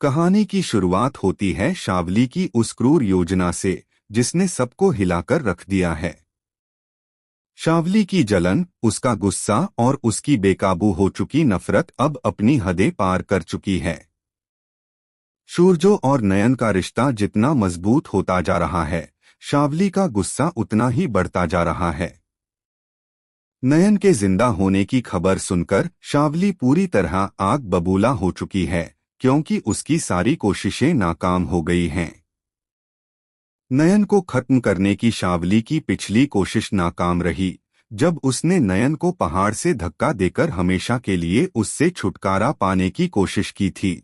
कहानी की शुरुआत होती है शावली की उस क्रूर योजना से जिसने सबको हिलाकर रख दिया है। शावली की जलन, उसका गुस्सा और उसकी बेकाबू हो चुकी नफरत अब अपनी हदें पार कर चुकी है। सूरजो और नयन का रिश्ता जितना मजबूत होता जा रहा है, शावली का गुस्सा उतना ही बढ़ता जा रहा है। नयन के जिंदा होने की खबर सुनकर शावली पूरी तरह आग बबूला हो चुकी है, क्योंकि उसकी सारी कोशिशें नाकाम हो गई हैं। नयन को खत्म करने की शावली की पिछली कोशिश नाकाम रही, जब उसने नयन को पहाड़ से धक्का देकर हमेशा के लिए उससे छुटकारा पाने की कोशिश की थी।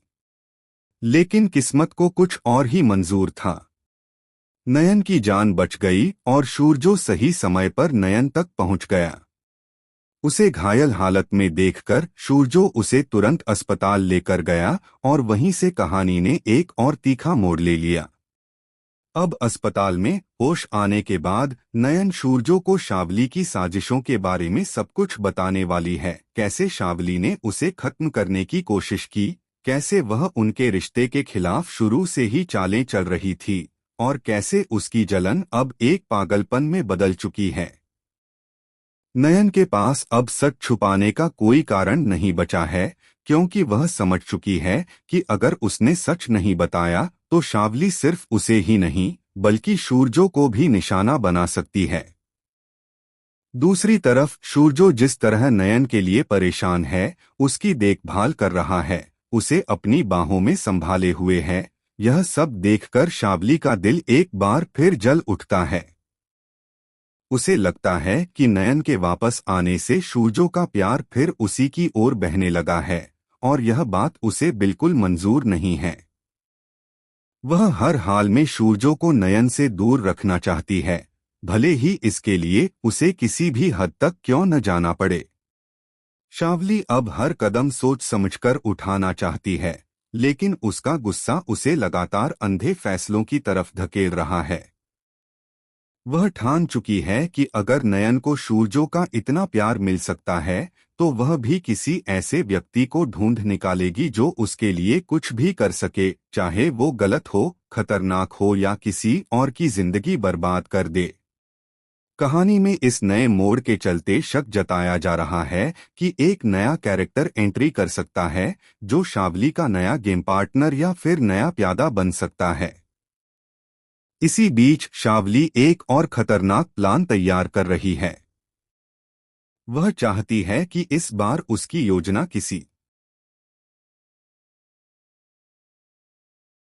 लेकिन किस्मत को कुछ और ही मंजूर था। नयन की जान बच गई और सूरजो सही समय पर नयन तक पहुंच गया। उसे घायल हालत में देखकर सूरजो उसे तुरंत अस्पताल लेकर गया और वहीं से कहानी ने एक और तीखा मोड़ ले लिया। अब अस्पताल में होश आने के बाद नयन सूरजो को शावली की साजिशों के बारे में सब कुछ बताने वाली है। कैसे शावली ने उसे खत्म करने की कोशिश की, कैसे वह उनके रिश्ते के खिलाफ शुरू से ही चालें चल रही थी और कैसे उसकी जलन अब एक पागलपन में बदल चुकी है। नयन के पास अब सच छुपाने का कोई कारण नहीं बचा है, क्योंकि वह समझ चुकी है कि अगर उसने सच नहीं बताया तो शावली सिर्फ उसे ही नहीं बल्कि सूरजो को भी निशाना बना सकती है। दूसरी तरफ सूरजो जिस तरह नयन के लिए परेशान है, उसकी देखभाल कर रहा है, उसे अपनी बाहों में संभाले हुए है, यह सब देखकर शावली का दिल एक बार फिर जल उठता है। उसे लगता है कि नयन के वापस आने से सूरजो का प्यार फिर उसी की ओर बहने लगा है और यह बात उसे बिल्कुल मंजूर नहीं है। वह हर हाल में सूरजो को नयन से दूर रखना चाहती है, भले ही इसके लिए उसे किसी भी हद तक क्यों न जाना पड़े। शावली अब हर कदम सोच समझकर उठाना चाहती है, लेकिन उसका गुस्सा उसे लगातार अंधे फैसलों की तरफ धकेल रहा है। वह ठान चुकी है कि अगर नयन को सूरजो का इतना प्यार मिल सकता है तो वह भी किसी ऐसे व्यक्ति को ढूंढ निकालेगी जो उसके लिए कुछ भी कर सके, चाहे वो गलत हो, खतरनाक हो या किसी और की जिंदगी बर्बाद कर दे। कहानी में इस नए मोड़ के चलते शक जताया जा रहा है कि एक नया कैरेक्टर एंट्री कर सकता है, जो शावली का नया गेम पार्टनर या फिर नया प्यादा बन सकता है। इसी बीच शावली एक और खतरनाक प्लान तैयार कर रही है। वह चाहती है कि इस बार उसकी योजना किसी